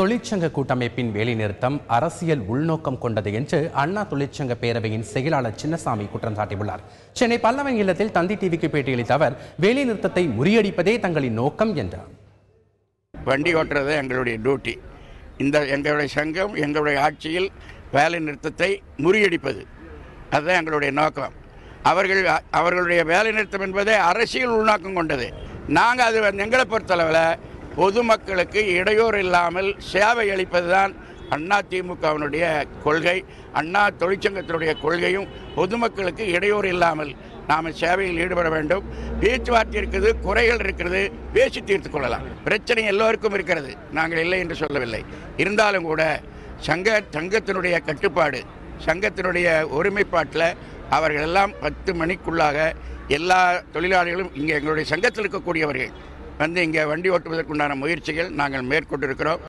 தொழிற்சங்க கூட்டமைப்பின் வேலைநிறுத்தம் அரசியல் உள்நோக்கம் கொண்டது என்று அண்ணா தொழிற்சங்க பேரவையின் செயலாளர் சின்னசாமி குற்றம் சாட்டியுள்ளார். சென்னை பல்லவன் இல்லத்தில் தந்தி டிவிக்கு பேட்டியளித்த அவர் வேலைநிறுத்தத்தை முறியடிப்பதே தங்களின் நோக்கம் என்றார். வண்டி ஓட்டுறது எங்களுடைய டியூட்டி. எங்களுடைய சங்கம் எங்களுடைய ஆட்சியில் வேலை நிறுத்தத்தை முறியடிப்பது அதுதான் எங்களுடைய நோக்கம். அவர்களுடைய வேலை நிறுத்தம் என்பதே அரசியல் உள்நோக்கம் கொண்டது. நாங்கள் அது எங்களை பொறுத்தளவில் பொதுமக்களுக்கு இடையூறு இல்லாமல் சேவை அளிப்பதுதான் அண்ணா திமுகவினுடைய கொள்கை. அண்ணா தொழிற்சங்கத்தினுடைய கொள்கையும் பொதுமக்களுக்கு இடையூறு இல்லாமல் நாம் சேவையில் ஈடுபட வேண்டும். பேச்சுவார்த்தை இருக்கிறது, குறைகள் இருக்கிறது, பேசி தீர்த்து கொள்ளலாம். பிரச்சனை எல்லோருக்கும் இருக்கிறது, நாங்கள் இல்லை என்று சொல்லவில்லை. இருந்தாலும் கூட சங்கத்தினுடைய கட்டுப்பாடு, சங்கத்தினுடைய ஒருமைப்பாட்டில் அவர்கள் எல்லாம் 10 மணிக்குள்ளாக எல்லா தொழிலாளிகளும் இங்கே எங்களுடைய சங்கத்தில் இருக்கக்கூடியவர்கள் இங்கே வண்டி ஓட்டுவதற்குண்டான முயற்சிகள் நாங்கள் மேற்கொண்டிருக்கிறோம்.